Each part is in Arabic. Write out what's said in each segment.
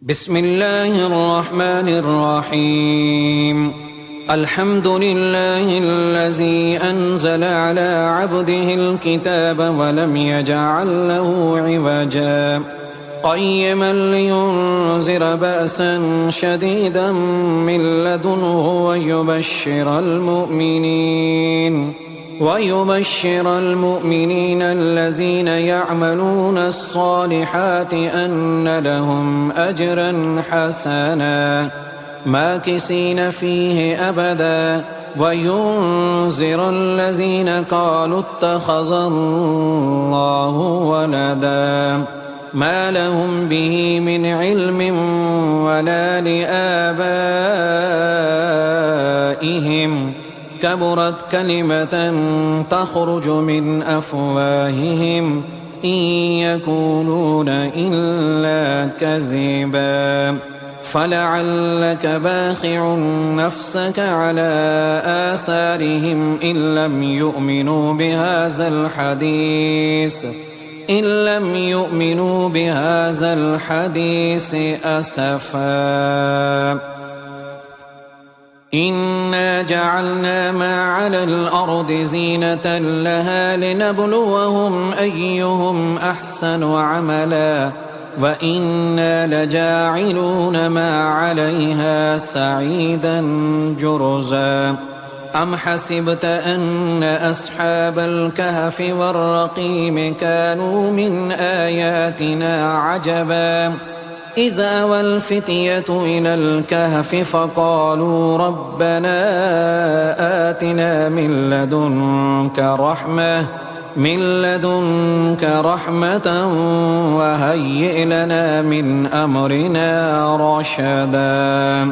بسم الله الرحمن الرحيم. الحمد لله الذي أنزل على عبده الكتاب ولم يجعل له عوجا قيما لينذر بأسا شديدا من لدنه ويبشر المؤمنين الذين يعملون الصالحات أن لهم أجرا حسنا ماكثين فيه أبدا وينذر الذين قالوا اتخذ الله ولدا ما لهم به من علم ولا لآبائهم كبرت كلمة تخرج من أفواههم إن يقولون إلا كذبا فلعلك باخع نفسك على آثارهم إن لم يؤمنوا بهذا الحديث أسفا. إنا جعلنا ما على الأرض زينة لها لنبلوهم أيهم أحسن عملا وإنا لجاعلون ما عليها سعيدا جرزا. أم حسبت أن أصحاب الكهف والرقيم كانوا من آياتنا عجبا إذ أوى الفتية إلى الكهف فقالوا ربنا آتنا من لدنك رحمة وهيئ لنا من أمرنا رشدا.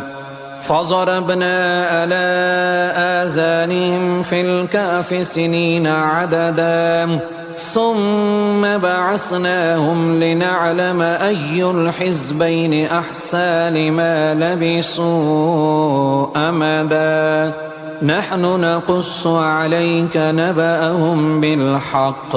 فضربنا على آذانهم في الكهف سنين عددا ثم بعثناهم لنعلم أي الحزبين أحصى لما لبثوا أمدا. نحن نقص عليك نبأهم بالحق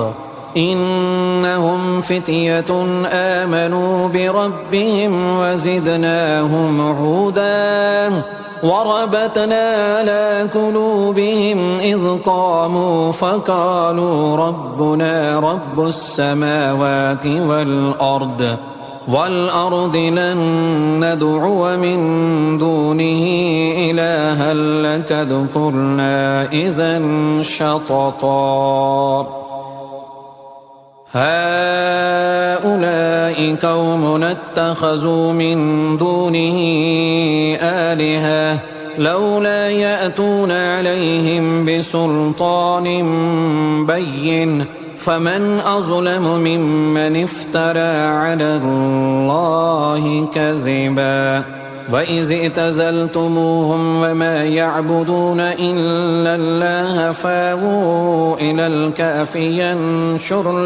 إنهم فتية آمنوا بربهم وزدناهم هدى وربطنا على قلوبهم إذ قاموا فقالوا ربنا رب السماوات والأرض لن ندعو من دونه إلها لقد قلنا إذا شططا. هؤلاء قومنا اتخذوا من دونه آلهة لولا يأتون عليهم بسلطان بين فمن أظلم ممن افترى على الله كذبا. وإذ اعتزلتموهم وما يعبدون إلا الله فاووا إلى الكهف ينشر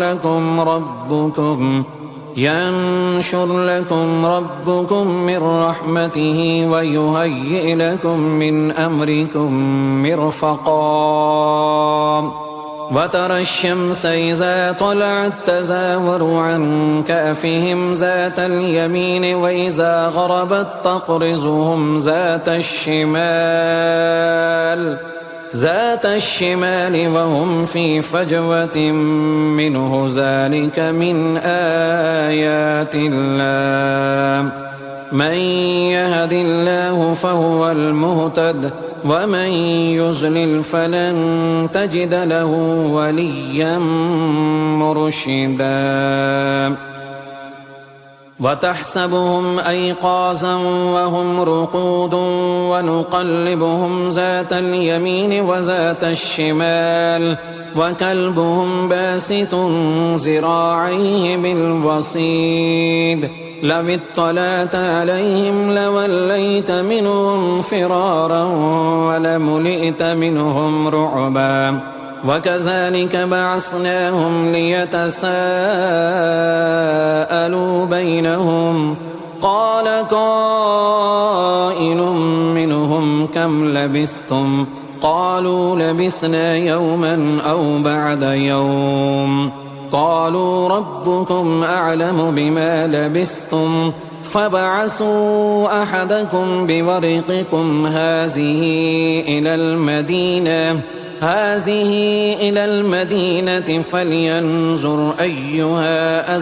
لكم ربكم من رحمته ويهيئ لكم من أمركم مرفقا. وترى الشمس إذا طلعت تزاور عن كهفهم ذات اليمين وإذا غربت تقرضهم ذات الشمال وهم في فجوة منه ذلك من آيات الله. من يهد الله فهو المهتد ومن يضلل فلن تجد له وليا مرشدا. وتحسبهم أيقاظا وهم رقود ونقلبهم ذات اليمين وذات الشمال وكلبهم باسط ذراعيه بالوصيد لو اطلعت عليهم لوليت منهم فرارا ولملئت منهم رعبا. وكذلك بعثناهم ليتساءلوا بينهم قال قائل منهم كم لبثتم قالوا لبثنا يوما أو بعد يوم قالوا ربكم أعلم بما لبثتم فابعثوا أحدكم بورقكم هذه إلى المدينة فلينظر أيها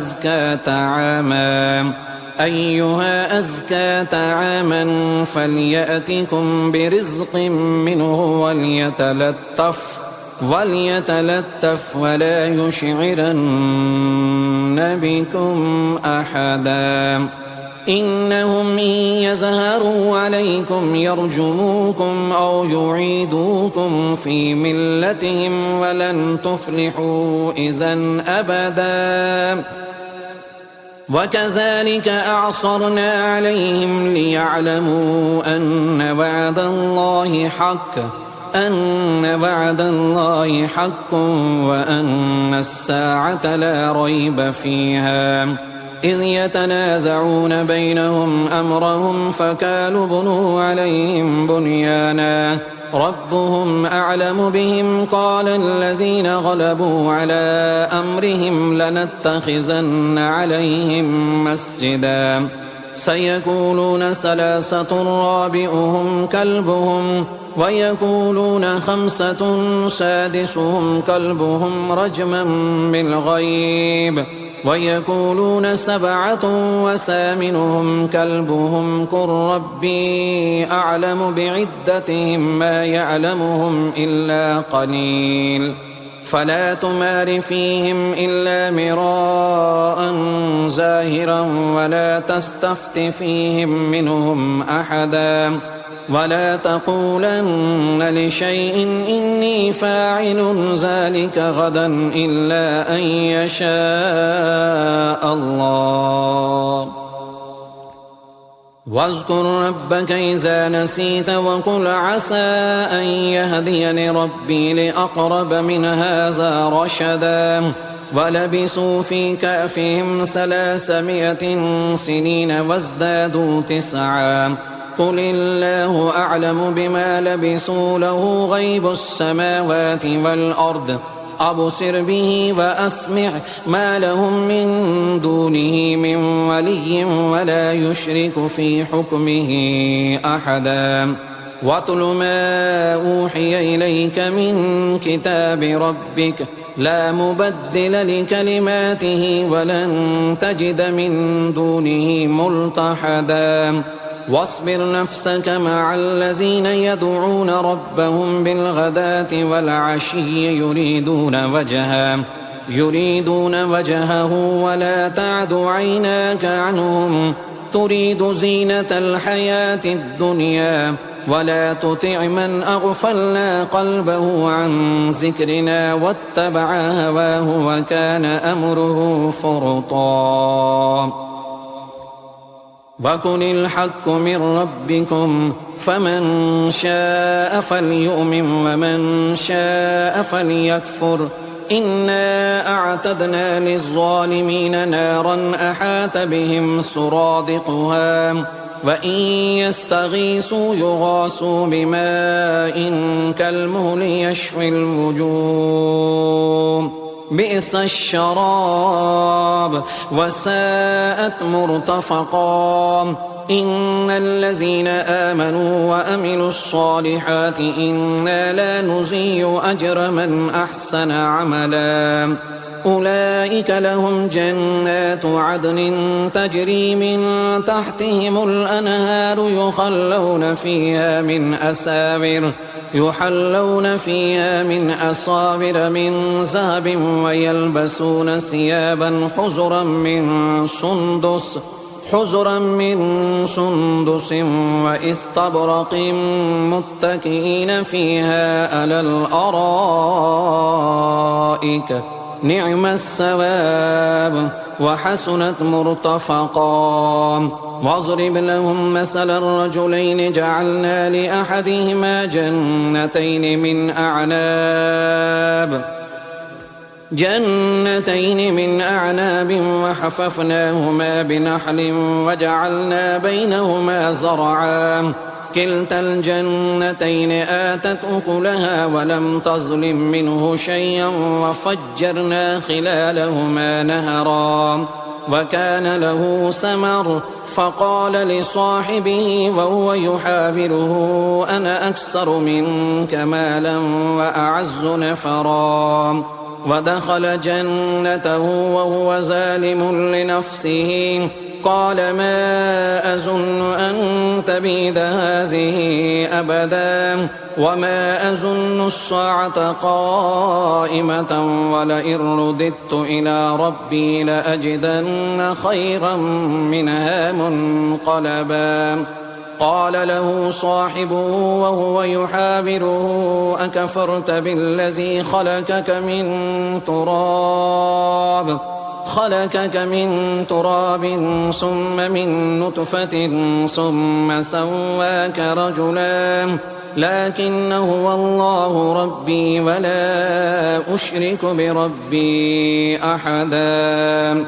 أزكى طعاما فليأتكم برزق منه وليتلطف ولا يشعرن بكم أحدا إنهم إن يظهروا عليكم يرجموكم أو يعيدوكم في ملتهم ولن تفلحوا إذا أبدا وكذلك أعصرنا عليهم ليعلموا أن وعد الله حق وأن الساعة لا ريب فيها إذ يتنازعون بينهم أمرهم فقالوا بنوا عليهم بنيانا ربهم أعلم بهم قال الذين غلبوا على أمرهم لنتخذن عليهم مسجدا سيقولون ثلاثة رابعهم كلبهم ويقولون خمسة سادسهم كلبهم رجما بالغيب ويقولون سبعة وثامنهم كلبهم قل ربي أعلم بعدتهم ما يعلمهم إلا قليل فلا تمار فيهم إلا مراء ظاهرا ولا تستفت فيهم منهم أحدا ولا تقولن لشيء إني فاعل ذلك غدا إلا أن يشاء الله واذكر ربك إذا نسيت وقل عسى أن يهديني ربي لأقرب من هذا رشدا ولبثوا في كهفهم 300 سنين وازدادوا 9 قل الله أعلم بما لبثوا له غيب السماوات والأرض أبصر به وأسمع ما لهم من دونه من ولي ولا يشرك في حكمه أحدا واتل ما أوحي إليك من كتاب ربك لا مبدل لكلماته ولن تجد من دونه ملتحدا واصبر نفسك مع الذين يدعون ربهم بالغداة والعشي يريدون وجهه ولا تعد عيناك عنهم تريد زينة الحياة الدنيا ولا تطع من أغفلنا قلبه عن ذكرنا واتبع هواه وكان أمره فرطا وقل الحق من ربكم فمن شاء فليؤمن ومن شاء فليكفر إنا أعتدنا للظالمين نارا أحاط بهم سرادقها وإن يستغيثوا يغاثوا بماء كالمهل يشفي الوجوه بئس الشراب وساءت مرتفقا إن الذين آمنوا وأملوا الصالحات إنا لا نضيع أجر من أحسن عملا أولئك لهم جنات عدن تجري من تحتهم الأنهار يحلون فيها من أساور من ذهب ويلبسون ثيابا حزرا من سندس واستبرق متكئين فيها على الأرائك نعم الثواب وحسنت مرتفقا واضرب لهم مثل الرجلين جعلنا لأحدهما جنتين من أعناب وحففناهما بنخل وجعلنا بينهما زرعا كلتا الجنتين آتت أكلها ولم تظلم منه شيئا وفجرنا خلالهما نهرا وكان له ثمر فقال لصاحبه وهو يحاوره أنا أكثر منك مالا وأعز نفرا ودخل جنته وهو ظالم لنفسه قال ما أظن أن تبيد هذه أبدا وما أظن الساعة قائمة ولئن رددت إلى ربي لأجدن خيرا منها منقلبا قال له صاحبه وهو يحاوره أكفرت بالذي خلقك من تراب ثم من نطفة ثم سواك رجلا لكن هو الله ربي ولا أشرك بربي أحدا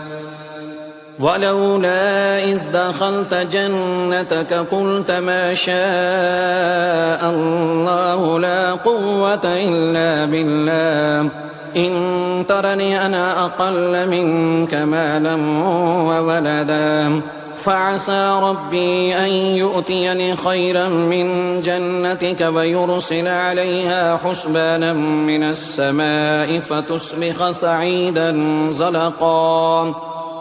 ولولا إذ دخلت جنتك قلت ما شاء الله لا قوة إلا بالله إن ترني أنا أقل منك مالا وولدا فعسى ربي أن يؤتيني خيرا من جنتك ويرسل عليها حسبانا من السماء فتصبح صعيدا زلقا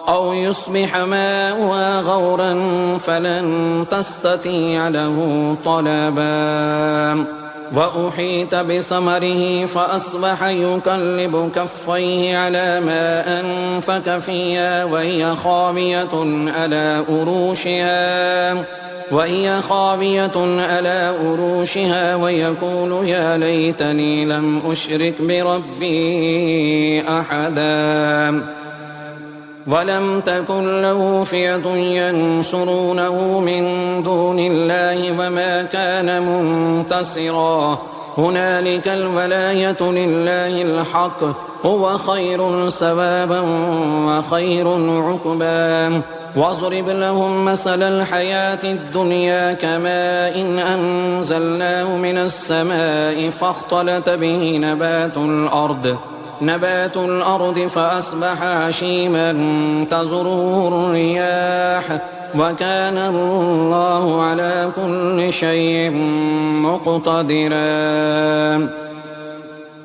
أو يصبح ماؤها غورا فلن تستطيع له طلبا وأحيط بثمره فأصبح يقلب كفيه على ما أنفق فيها وهي خاوية على أروشها ويقول يا ليتني لم أشرك بربي أحدا ولم تكن له فئة ينصرونه من دون الله وما كان منتصرا هنالك الولاية لله الحق هو خير ثوابا وخير عقبا واضرب لهم مثل الحياة الدنيا كماء إن أنزلناه من السماء فاختلط به نبات الأرض فأصبح هشيما تذروه الرياح وكان الله على كل شيء مقتدرا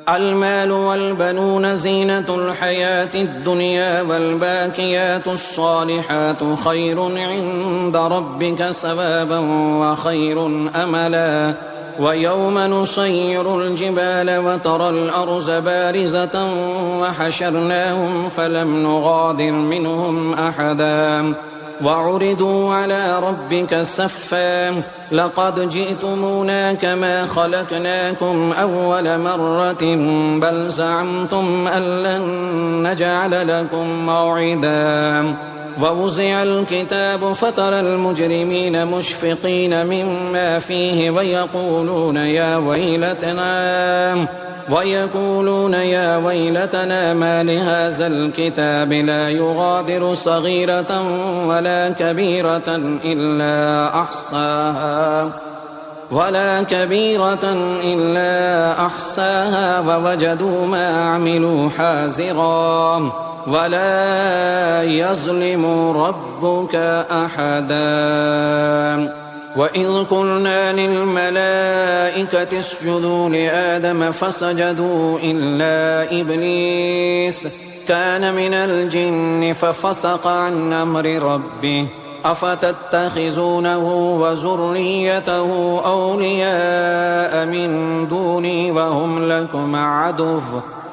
المال والبنون زينة الحياة الدنيا والباقيات الصالحات خير عند ربك ثوابا وخير أملا ويوم نسير الجبال وترى الأرض بارزة وحشرناهم فلم نغادر منهم أحدا وعرضوا على ربك صفا لقد جئتمونا كما خلقناكم أول مرة بل زعمتم أن لن نجعل لكم موعدا ووزع الكتاب فترى المجرمين مشفقين مما فيه ويقولون يا ويلتنا ما لهذا الكتاب لا يغادر صغيرة ولا كبيرة إلا أحصاها ووجدوا ما عملوا حاضرا ولا يظلم ربك أحدا وإذ قلنا للملائكة اسجدوا لآدم فسجدوا إلا إبليس كان من الجن ففسق عن أمر ربه أفتتخذونه وذريته أولياء من دوني وهم لكم عدو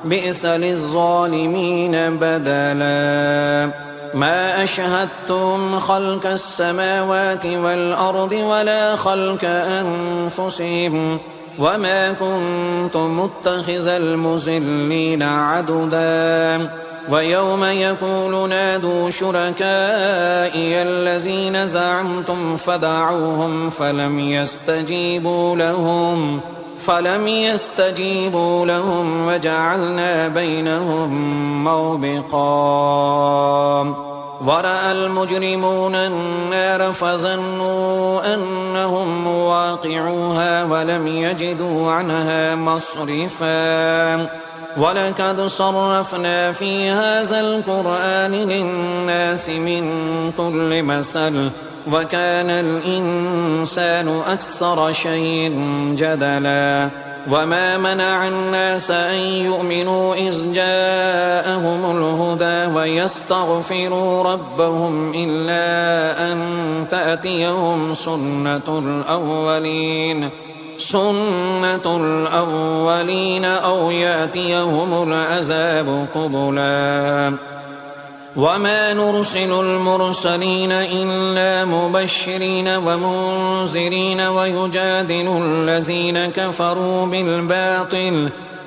بئس للظالمين بدلا ما أشهدتم خلق السماوات والأرض ولا خلق أنفسهم وما كنت متخذ المضلين عضدا ويوم يقول نادوا شركائي الذين زعمتم فدعوهم فلم يستجيبوا لهم وجعلنا بينهم موبقا ورأى المجرمون النار فظنوا أنهم مواقعوها ولم يجدوا عنها مصرفا ولقد صرفنا في هذا القرآن للناس من كل مثل وكان الإنسان أكثر شيء جدلا وما منع الناس أن يؤمنوا إذ جاءهم الهدى ويستغفروا ربهم إلا أن تأتيهم سنة الأولين أو يأتيهم العذاب قبلا وما نرسل المرسلين إلا مبشرين ومنذرين ويجادل الذين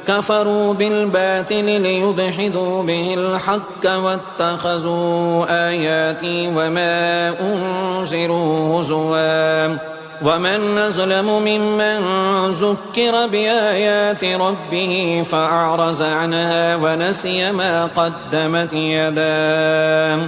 كفروا بالباطل ليدحضوا به الحق واتخذوا آياتي وما أنذروا هزوا ومن أظلم ممن ذكر بآيات ربه فأعرض عنها ونسي ما قدمت يداه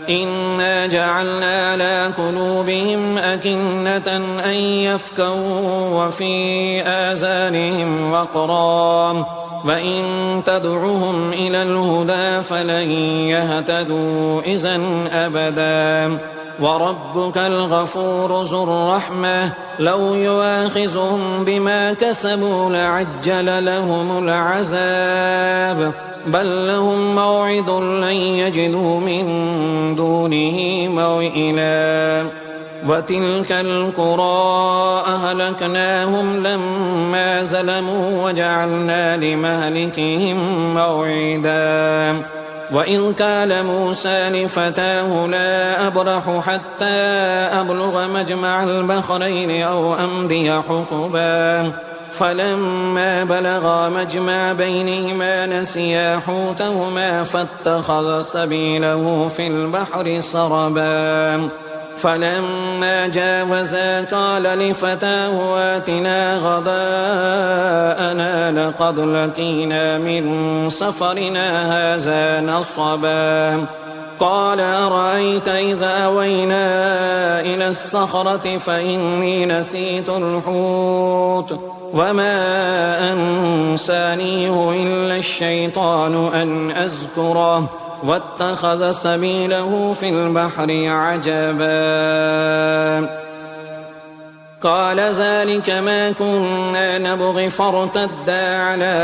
إنا جعلنا على قلوبهم أكنة أن يفقهوا وفي آذانهم وقرا وإن تدعهم إلى الهدى فلن يهتدوا إذا أبدا وربك الغفور ذو الرحمة لو يؤاخذهم بما كسبوا لعجل لهم العذاب بل لهم موعد لن يجدوا من دونه موئلا وتلك القرى أهلكناهم لما ظلموا وجعلنا لمهلكهم موعدا وإذ قال موسى لفتاه لا أبرح حتى أبلغ مجمع البحرين أو أمضي حقبا فلما بلغا مجمع بينهما نسيا حوتهما فاتخذ سبيله في البحر سربا فلما جاوزا قال لفتاه آتنا غداءنا لقد لقينا من سفرنا هذا نصبا قال أرأيت إذا أوينا إلى الصخرة فإني نسيت الحوت وما أنسانيه إلا الشيطان أن أذكره واتخذ سبيله في البحر عجبا قال ذلك ما كنا نبغي فارتدا على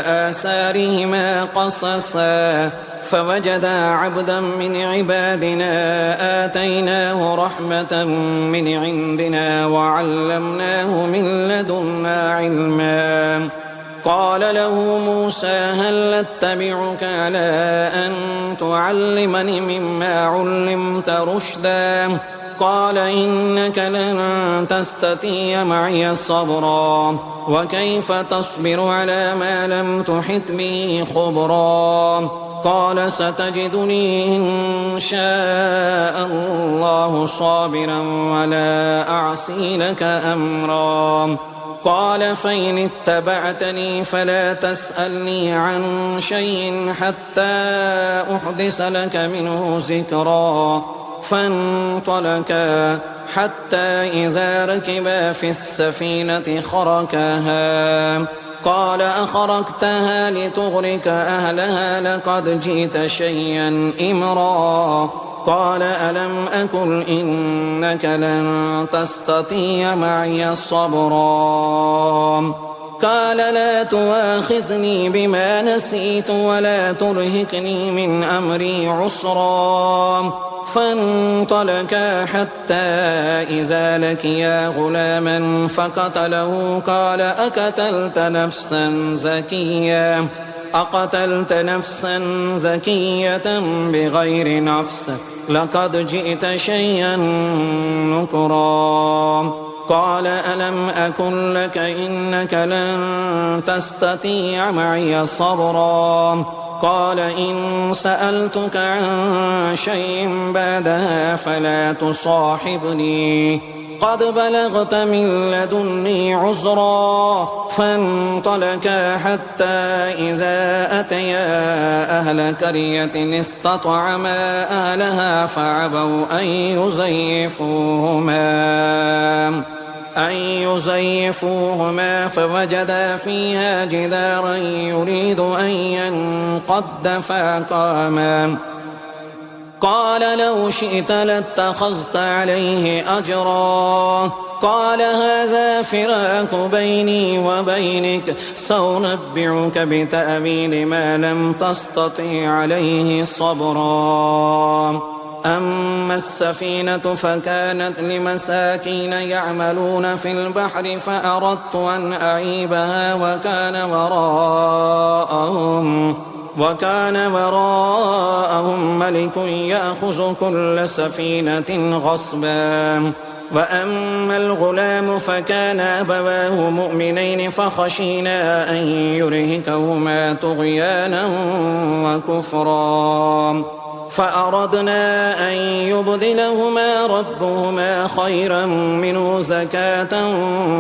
آثارهما قصصا فوجدا عبدا من عبادنا آتيناه رحمة من عندنا وعلمناه من لدنا علما قال له موسى هل اتبعك على أن تعلمني مما علمت رشدا قال إنك لن تستطيع معي صبرا وكيف تصبر على ما لم تحط به خبرا قال ستجدني إن شاء الله صابرا ولا أعصي لك أمرا قال فإن اتبعتني فلا تسألني عن شيء حتى أحدث لك منه ذكرا فانطلقا حتى إذا ركبا في السفينة خرقها قال أخرقتها لتغرق أهلها لقد جئت شيئا إمرا قال ألم أقل إنك لن تستطيع معي صبرا قال لا تؤاخذني بما نسيت ولا ترهقني من أمري عسرا فانطلقا حتى إذا لقيا غلاما فقتله قال أقتلت نفسا زكية بغير نفس لقد جئت شيئا نكرا قال ألم أكن لك إنك لن تستطيع معي صبرا قال إن سألتك عن شيء بعدها فلا تصاحبني قد بلغت من لدني عذرا فانطلقا حتى إذا أتيا أهل قرية استطعما أهلها فعبوا أن ليزيفوهما فوجدا فيها جدارا يريد أن ينقض فأقاما قال لو شئت لاتخذت عليه أجرا قال هذا فراق بيني وبينك سأنبئك بتأويل ما لم تستطع عليه صبرا أما السفينة فكانت لمساكين يعملون في البحر فأردت أن أعيبها وكان وراءهم ملك يأخذ كل سفينة غصبا وأما الغلام فكان أبواه مؤمنين فخشينا أن يرهقهما طغيانا وكفرا فأردنا أن يبدلهما ربهما خيرا منه زكاة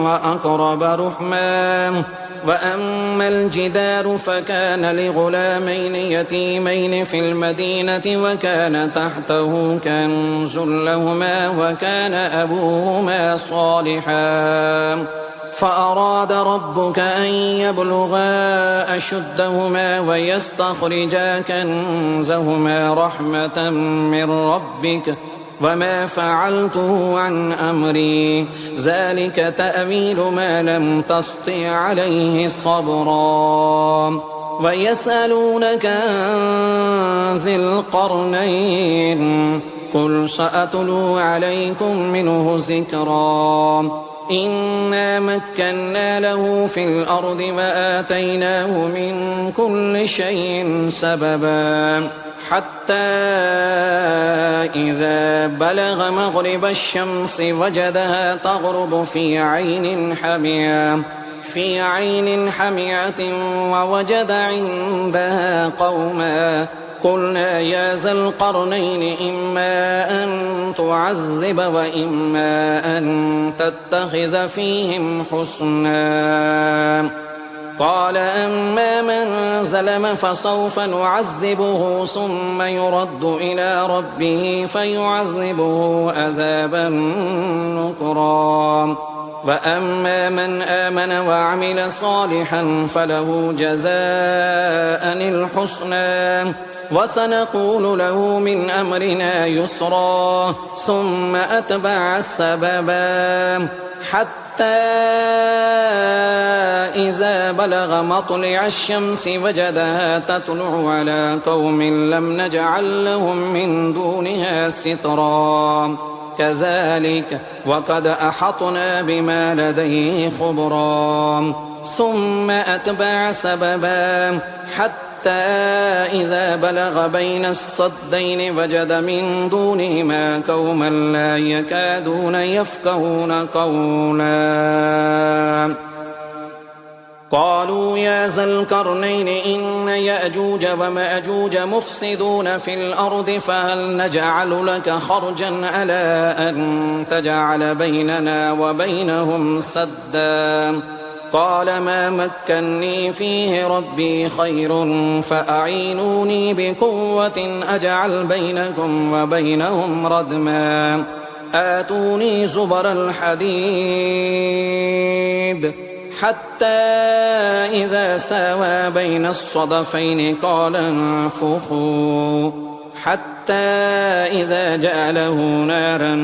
وأقرب رحما وأما الجدار فكان لغلامين يتيمين في المدينة وكان تحته كنز لهما وكان أبوهما صالحا فأراد ربك أن يبلغا أشدهما ويستخرجا كنزهما رحمة من ربك وما فعلته عن أمري ذلك تأويل ما لم تسطع عليه صبرا ويسألونك عن ذي القرنين قل سأتلو عليكم منه ذكرا إنا مكنا له في الأرض وآتيناه من كل شيء سببا حتى إذا بلغ مغرب الشمس وجدها تغرب في عين حمية ووجد عندها قوما قلنا يا ذا القرنين إما أن تعذب وإما أن تتخذ فيهم حسنا قال أما من ظلم فسوف نعذبه ثم يرد إلى ربه فيعذبه عذابا نكرا وأما من آمن وعمل صالحا فله جزاء الحسنى وسنقول له من أمرنا يسرا ثم أتبع السببا حتى إذا بلغ مطلع الشمس وجدها تطلع على قوم لم نجعل لهم من دونها سترا كذلك وقد أحطنا بما لديه خبرا ثم أتبع سببا حتى إذا بلغ بين الصدين وجد من دونهما قوما لا يكادون يفقهون قولا قالوا يا ذا القرنين إن يأجوج ومأجوج مفسدون في الأرض فهل نجعل لك خرجا على أن تجعل بيننا وبينهم سدا قال ما مكني فيه ربي خير فأعينوني بقوة أجعل بينكم وبينهم ردما آتوني زبر الحديد حتى إذا ساوى بين الصدفين قال انفخوا حتى إذا جعله نارا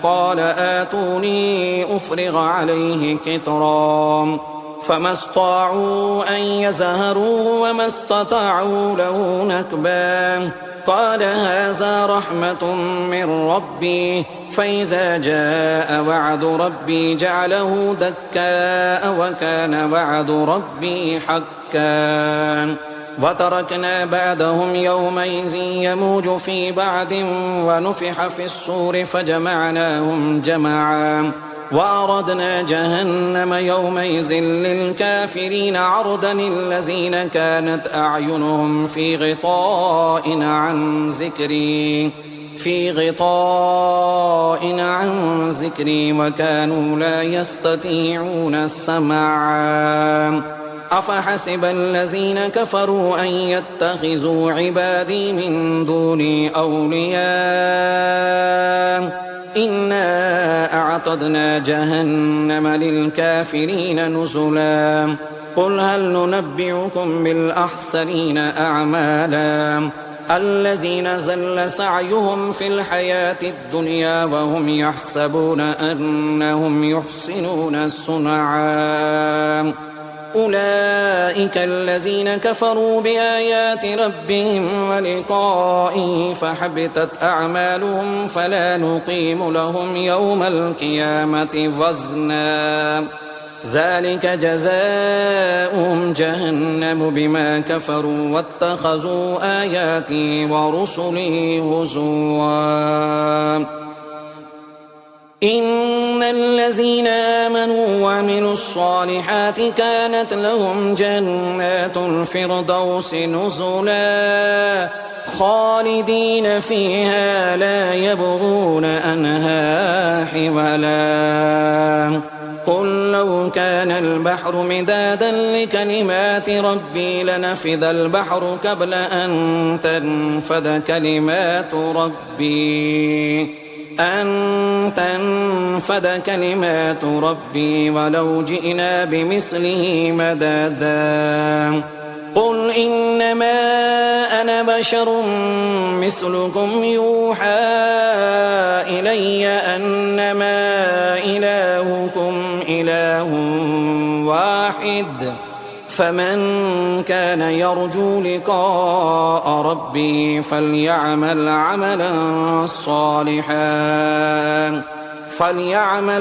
قال آتوني أفرغ عليه قطرا فما استطاعوا أن يزهروه وما استطاعوا له نكبا قال هذا رحمة من ربي فإذا جاء وعد ربي جعله دكاء وكان وعد ربي حقا وتركنا بعدهم يومئذ يموج في بعد ونفح في الصور فجمعناهم جمعا وأردنا جهنم يومئذ للكافرين عرضا الذين كانت أعينهم في غطاء عن ذكري وكانوا لا يستطيعون سمعا أفحسب الذين كفروا أن يتخذوا عبادي من دوني أولياء إنا أعتدنا جهنم للكافرين نزلا قل هل ننبئكم بالأخسرين أعمالا الذين زل سعيهم في الحياة الدنيا وهم يحسبون أنهم يحسنون صنعا أولئك الذين كفروا بآيات ربهم ولقائه فحبطت أعمالهم فلا نقيم لهم يوم القيامة وزنا ذلك جزاؤهم جهنم بما كفروا واتخذوا آياتي ورسلي هزوا إن الذين آمنوا وعملوا الصالحات كانت لهم جنات الفردوس نزلا خالدين فيها لا يبغون عنها حولا قل لو كان البحر مدادا لكلمات ربي لنفد البحر قبل أن تنفد كلمات ربي ولو جئنا بمثله مددا قل إنما أنا بشر مثلكم يوحى إلي أنما إلهكم إله واحد فمن كان يرجو لقاء ربه فليعمل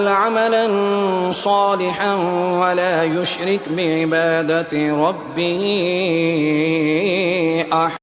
عملا صالحا ولا يشرك بعبادة ربه أحدا